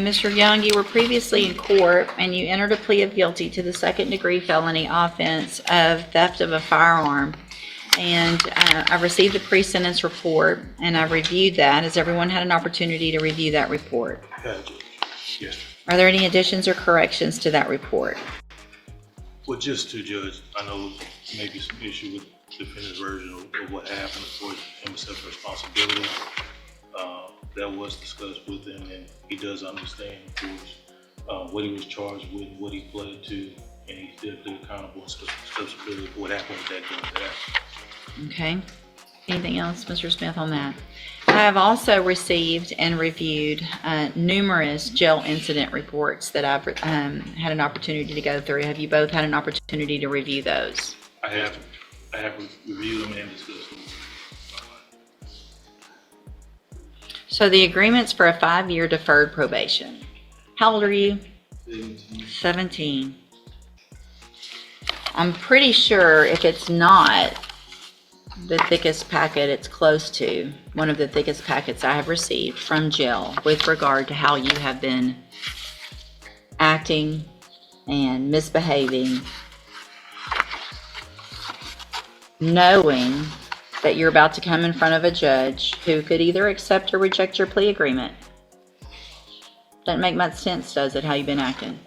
Mr. Young, you were previously in court and you entered a plea of guilty to the second-degree felony offense of theft of a firearm. And I received the pre-sentence report and I reviewed that. Has everyone had an opportunity to review that report? Yes. Are there any additions or corrections to that report? Well, just to judge, I know maybe some issue with the defendant's version of what happened as far as him accepting responsibility. That was discussed with him, and he does understand, of course, what he was charged with, what he pled to, and he's definitely accountable and responsibility for what happened with that gun to that. Okay. Anything else, Mr. Smith, on that? I have also received and reviewed numerous jail incident reports that I've had an opportunity to go through. Have you both had an opportunity to review those? I have reviewed them and discussed them. So the agreement's for a 5-year deferred probation. How old are you? 17. I'm pretty sure if it's not the thickest packet, it's close to one of the thickest packets I have received from jail with regard to how you have been acting and misbehaving, knowing that you're about to come in front of a judge who could either accept or reject your plea agreement. Doesn't make much sense, does it, how you've been acting?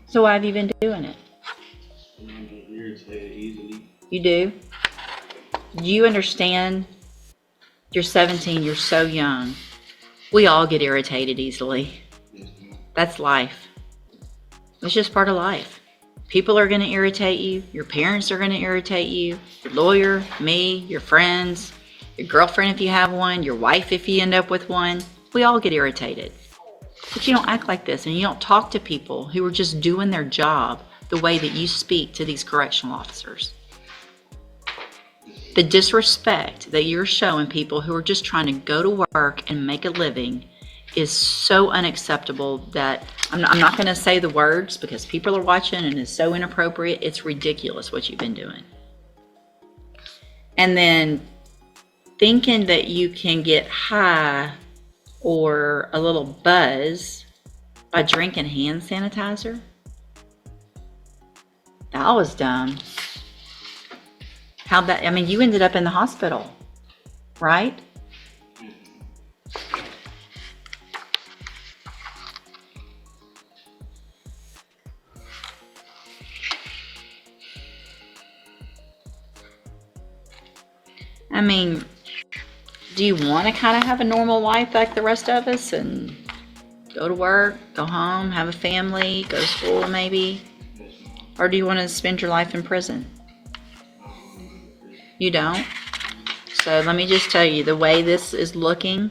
So why have you been doing it? You do? Do you understand? You're 17, you're so young. We all get irritated easily. That's life. It's just part of life. People are going to irritate you. Your parents are going to irritate you. Your lawyer, me, your friends, your girlfriend if you have one, your wife if you end up with one. We all get irritated. But you don't act like this, and you don't talk to people who are just doing their job the way that you speak to these correctional officers. The disrespect that you're showing people who are just trying to go to work and make a living is so unacceptable that I'm not going to say the words because people are watching and it's so inappropriate. It's ridiculous what you've been doing. And then thinking that you can get high or a little buzz by drinking hand sanitizer. That was dumb. How'd that, I mean, you ended up in the hospital, right? I mean, do you want to kind of have a normal life like the rest of us and go to work, go home, have a family, go to school maybe? Or do you want to spend your life in prison? You don't? So let me just tell you, the way this is looking,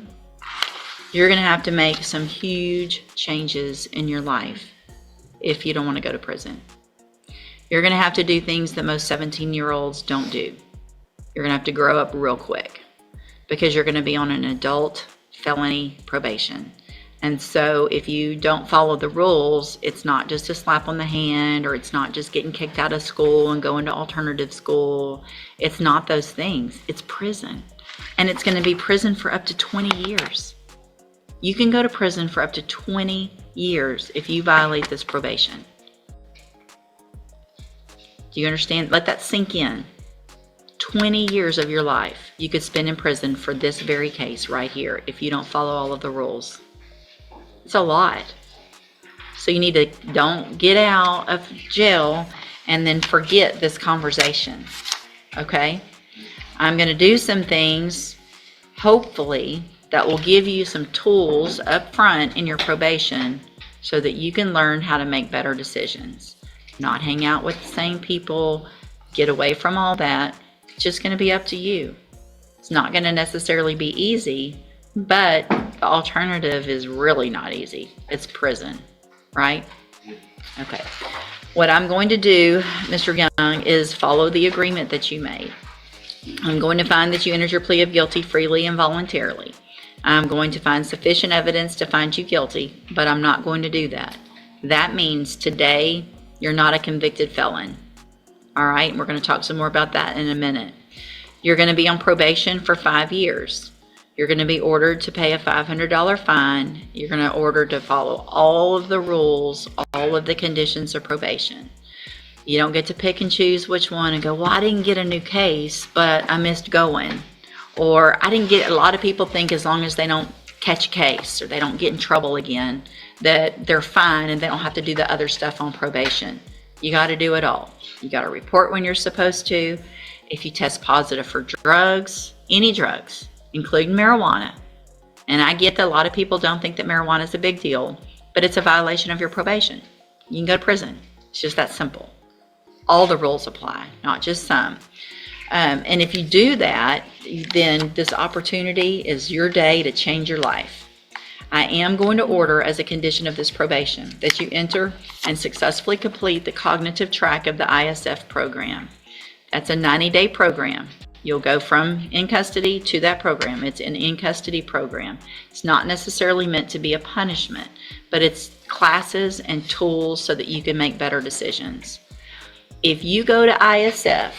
you're going to have to make some huge changes in your life if you don't want to go to prison. You're going to have to do things that most 17-year-olds don't do. You're going to have to grow up real quick because you're going to be on an adult felony probation. And so if you don't follow the rules, it's not just a slap on the hand, or it's not just getting kicked out of school and going to alternative school. It's not those things. It's prison. And it's going to be prison for up to 20 years. You can go to prison for up to 20 years if you violate this probation. Do you understand? Let that sink in. 20 years of your life you could spend in prison for this very case right here if you don't follow all of the rules. It's a lot. So you need to don't get out of jail and then forget this conversation. Okay? I'm going to do some things, hopefully, that will give you some tools up front in your probation so that you can learn how to make better decisions. Not hang out with the same people, get away from all that. It's just going to be up to you. It's not going to necessarily be easy, but the alternative is really not easy. It's prison, right? Okay. What I'm going to do, Mr. Young, is follow the agreement that you made. I'm going to find that you entered your plea of guilty freely and voluntarily. I'm going to find sufficient evidence to find you guilty, but I'm not going to do that. That means today you're not a convicted felon. All right? We're going to talk some more about that in a minute. You're going to be on probation for 5 years. You're going to be ordered to pay a $500 fine. You're going to order to follow all of the rules, all of the conditions of probation. You don't get to pick and choose which one and go, well, I didn't get a new case, but I missed going. Or I didn't get, a lot of people think as long as they don't catch a case or they don't get in trouble again, that they're fine and they don't have to do the other stuff on probation. You got to do it all. You got to report when you're supposed to. If you test positive for drugs, any drugs, including marijuana. And I get that a lot of people don't think that marijuana is a big deal, but it's a violation of your probation. You can go to prison. It's just that simple. All the rules apply, not just some. And if you do that, then this opportunity is your day to change your life. I am going to order as a condition of this probation that you enter and successfully complete the cognitive track of the ISF program. That's a 90-day program. You'll go from in custody to that program. It's an in-custody program. It's not necessarily meant to be a punishment, but it's classes and tools so that you can make better decisions. If you go to ISF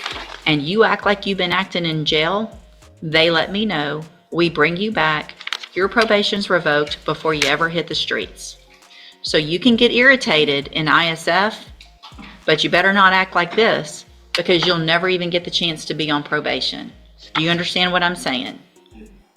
and you act like you've been acting in jail, they let me know. We bring you back. Your probation's revoked before you ever hit the streets. So you can get irritated in ISF, but you better not act like this because you'll never even get the chance to be on probation. Do you understand what I'm saying?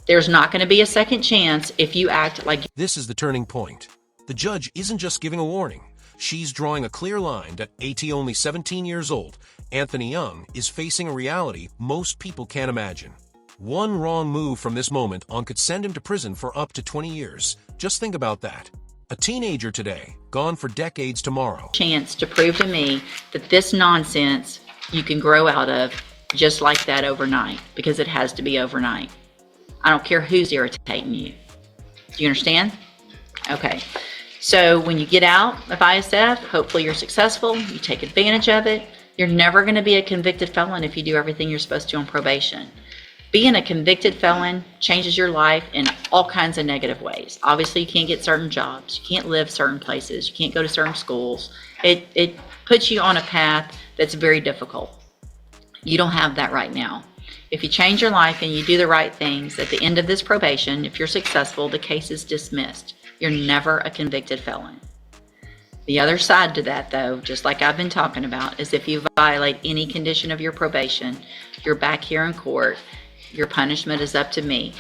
There's not going to be a second chance if you act like... This is the turning point. The judge isn't just giving a warning. She's drawing a clear line that at only 17 years old, Anthony Young is facing a reality most people can't imagine. One wrong move from this moment on could send him to prison for up to 20 years. Just think about that. A teenager today, gone for decades tomorrow. Chance to prove to me that this nonsense you can grow out of just like that overnight, because it has to be overnight. I don't care who's irritating you. Do you understand? Okay. So when you get out of ISF, hopefully you're successful, you take advantage of it. You're never going to be a convicted felon if you do everything you're supposed to on probation. Being a convicted felon changes your life in all kinds of negative ways. Obviously, you can't get certain jobs. You can't live certain places. You can't go to certain schools. It puts you on a path that's very difficult. You don't have that right now. If you change your life and you do the right things, at the end of this probation, if you're successful, the case is dismissed. You're never a convicted felon. The other side to that, though, just like I've been talking about, is if you violate any condition of your probation, you're back here in court. Your punishment is up to me.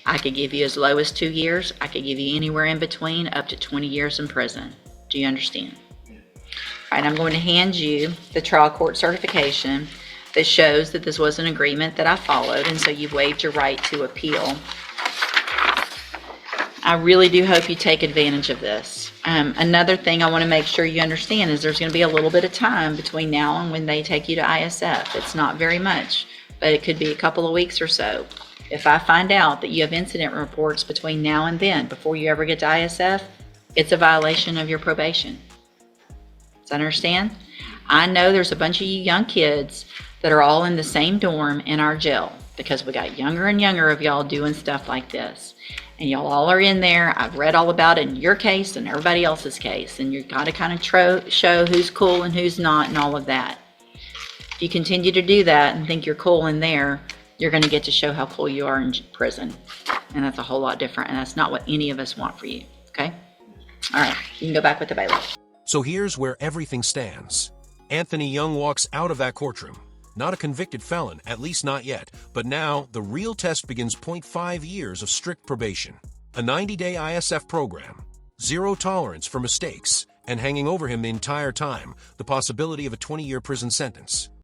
I could give you as low as 2 years. I could give you anywhere in between, up to 20 years in prison. Do you understand? All right, I'm going to hand you the trial court certification that shows that this was an agreement that I followed, and so you've waived your right to appeal. I really do hope you take advantage of this. Another thing I want to make sure you understand is there's going to be a little bit of time between now and when they take you to ISF. It's not very much, but it could be a couple of weeks or so. If I find out that you have incident reports between now and then, before you ever get to ISF, it's a violation of your probation. Does that understand? I know there's a bunch of you young kids that are all in the same dorm in our jail because we got younger and younger of y'all doing stuff like this. And y'all all are in there. I've read all about it in your case and everybody else's case. And you've got to kind of show who's cool and who's not and all of that. If you continue to do that and think you're cool in there, you're going to get to show how cool you are in prison. And that's a whole lot different. And that's not what any of us want for you. Okay? All right. You can go back with the bailiff. So here's where everything stands. Anthony Young walks out of that courtroom. Not a convicted felon, at least not yet, but now the real test begins. 0.5 years of strict probation, a 90-day ISF program, zero tolerance for mistakes, and hanging over him the entire time, the possibility of a 20-year prison sentence.